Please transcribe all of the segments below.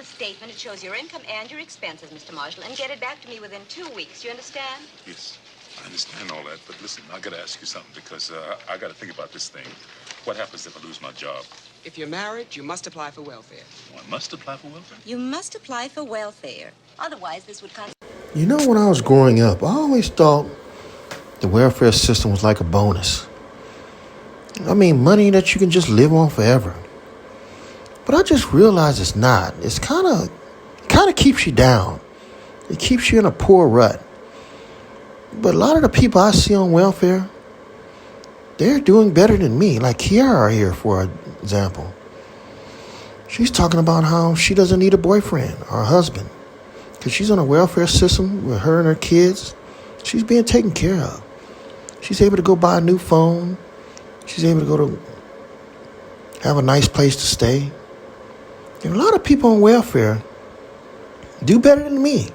statement. It shows your income and your expenses, Mr. Marshall, and get it back to me within 2 weeks. You understand? Yes, I understand all that, but listen, I gotta ask you something because I gotta think about this thing. What happens if I lose my job? If you're married, you must apply for welfare. Oh, I must apply for welfare? You must apply for welfare. Otherwise, this would cost... You know, when I was growing up, I always thought the welfare system was like a bonus. I mean, money that you can just live on forever. But I just realized it's not. It's kind of keeps you down. It keeps you in a poor rut. But a lot of the people I see on welfare, they're doing better than me. Like Kiara here, for example. She's talking about how she doesn't need a boyfriend or a husband because she's on a welfare system with her and her kids. She's being taken care of. She's able to go buy a new phone. She's able to go to have a nice place to stay. And a lot of people on welfare do better than me.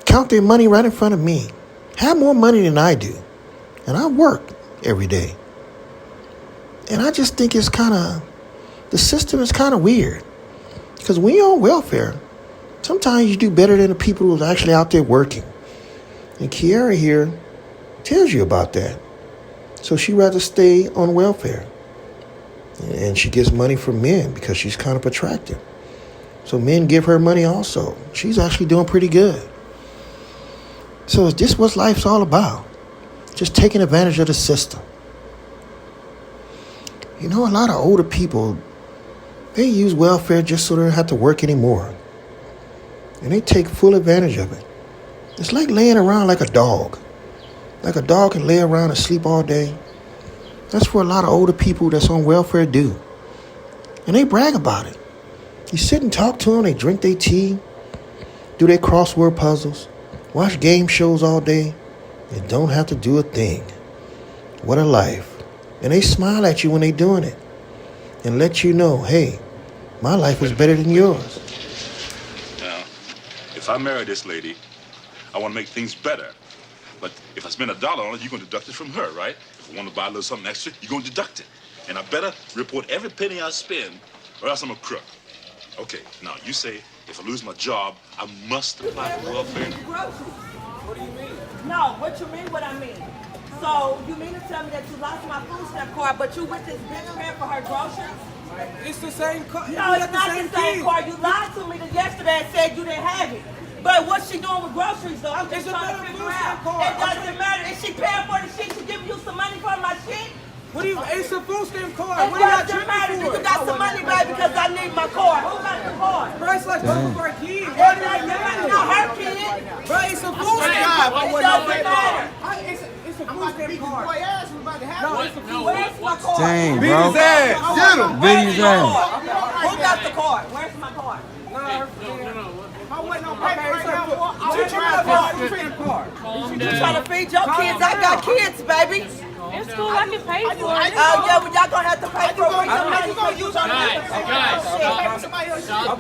Count their money right in front of me. Have more money than I do. And I work every day. And I just think it's the system is kind of weird. Because when you're on welfare, sometimes you do better than the people who are actually out there working. And Kiara here tells you about that. So she'd rather stay on welfare. And she gets money from men because she's kind of attractive. So men give her money also. She's actually doing pretty good. So is this what life's all about? Just taking advantage of the system. You know, a lot of older people, they use welfare just so they don't have to work anymore. And they take full advantage of it. It's like laying around like a dog. Like a dog can lay around and sleep all day. That's what a lot of older people that's on welfare do. And they brag about it. You sit and talk to them, they drink their tea, do their crossword puzzles, watch game shows all day, and don't have to do a thing. What a life. And they smile at you when they're doing it and let you know, hey, my life is better than yours. Now, if I marry this lady, I want to make things better. But if I spend $1 on it, you're going to deduct it from her, right? If I want to buy a little something extra, you're going to deduct it. And I better report every penny I spend, or else I'm a crook. Okay, now you say if I lose my job, I must apply for welfare. What do you mean? No, what you mean what I mean? So you mean to tell me that you lost my food stamp card, but you with this bitch paying for her groceries? It's the same car. No, it's not the same card. You lied to me yesterday and said you didn't have it. But what's she doing with groceries though? I'm just trying to figure out. It doesn't matter. Is she paying for the shit? She giving you some money for my shit? What do you? It's a food stamp card. It doesn't matter. You got some money, baby, because I need my card. Who got the card? Price like both of our kids. It doesn't matter. Not her kid. Bro, it's a food stamp card. It doesn't matter. It's a food stamp card. No, it's a food Where's my card? Dang, Beat bro. his ass. Get him. Beat his ass. Who got the card? Where's my card? I wasn't on paper right now. You trying to feed your kids? I got kids, baby. It's cool, I can pay for it. Oh, yeah, but y'all gonna have to pay for it.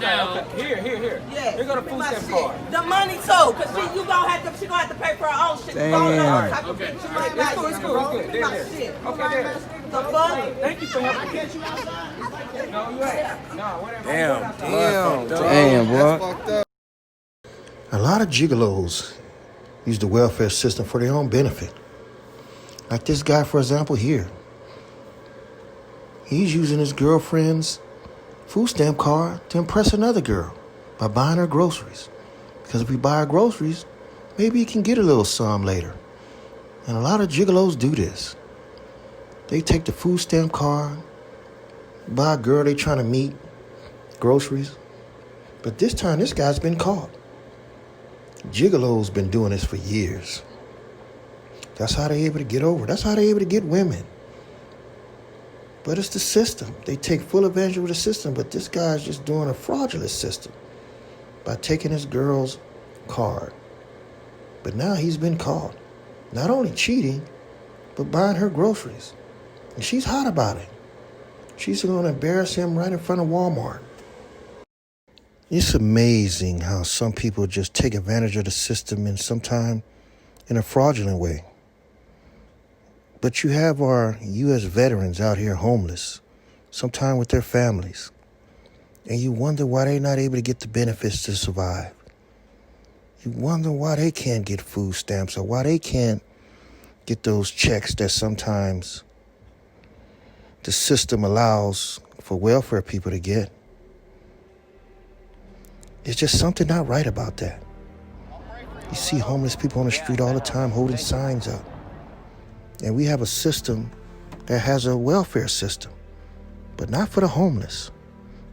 Guys, Here. Yeah. Here go the food stamp card. The money too, cause she gonna have to pay for her own shit. Damn. Okay. It's cool. There. Okay, there. The fuck? Thank you for helping me. No, you ain't. No, whatever. Damn, boy. A lot of gigolos use the welfare system for their own benefit. Like this guy, for example, here. He's using his girlfriend's food stamp card to impress another girl by buying her groceries. Because if he buy her groceries, maybe he can get a little sum later. And a lot of gigolos do this. They take the food stamp card, buy a girl they trying to meet, groceries. But this time, this guy's been caught. Gigolos been doing this for years. That's how they're able to get over. That's how they're able to get women. But it's the system. They take full advantage of the system, but this guy's just doing a fraudulent system by taking his girl's card. But now he's been caught. Not only cheating, but buying her groceries. And she's hot about it. She's going to embarrass him right in front of Walmart. It's amazing how some people just take advantage of the system and sometimes in a fraudulent way. But you have our U.S. veterans out here homeless, sometimes with their families. And you wonder why they're not able to get the benefits to survive. You wonder why they can't get food stamps or why they can't get those checks that sometimes the system allows for welfare people to get. There's just something not right about that. You see homeless people on the street all the time holding signs up. And we have a system that has a welfare system, but not for the homeless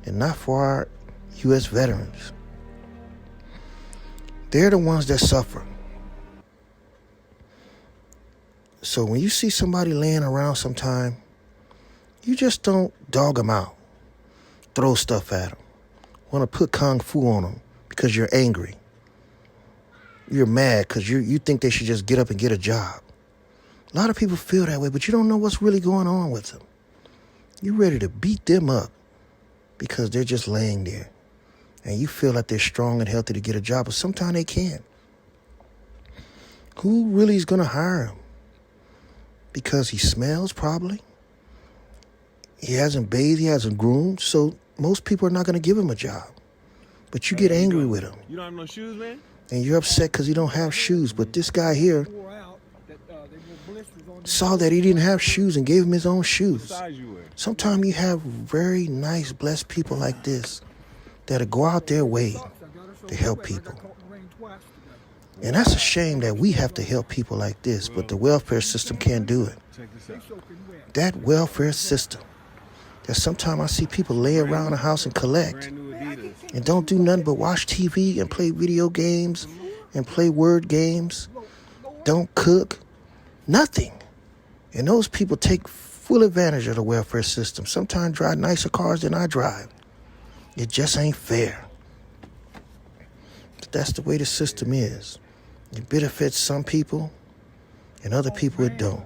and not for our U.S. veterans. They're the ones that suffer. So when you see somebody laying around sometime, you just don't dog them out, throw stuff at them, want to put kung fu on them because you're angry. You're mad because you think they should just get up and get a job. A lot of people feel that way, but you don't know what's really going on with them. You're ready to beat them up because they're just laying there. And you feel like they're strong and healthy to get a job, but sometimes they can't. Who really is going to hire him? Because he smells, probably. He hasn't bathed, he hasn't groomed, so most people are not going to give him a job. But you get angry with him. You don't have no shoes, man? And you're upset because he don't have shoes. But this guy here saw that he didn't have shoes and gave him his own shoes. Sometimes you have very nice, blessed people like this that'll go out their way to help people. And that's a shame that we have to help people like this, but the welfare system can't do it. That welfare system, that sometimes I see people lay around the house and collect and don't do nothing but watch TV and play video games and play word games, don't cook, nothing. And those people take full advantage of the welfare system, sometimes drive nicer cars than I drive. It just ain't fair. But that's the way the system is. It benefits some people, and other people it don't.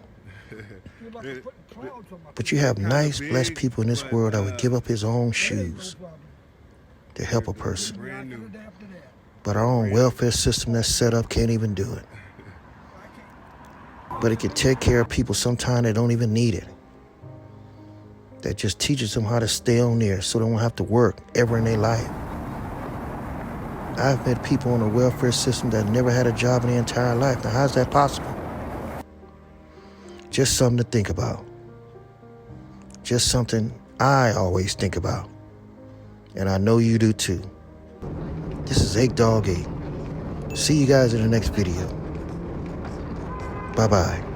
But you have nice, blessed people in this world that would give up his own shoes to help a person. But our own welfare system that's set up can't even do it. But it can take care of people sometimes that don't even need it. That just teaches them how to stay on there so they won't have to work ever in their life. I've met people on the welfare system that never had a job in their entire life. Now, how's that possible? Just something to think about. Just something I always think about. And I know you do too. This is 8 Dog 8. See you guys in the next video. Bye-bye.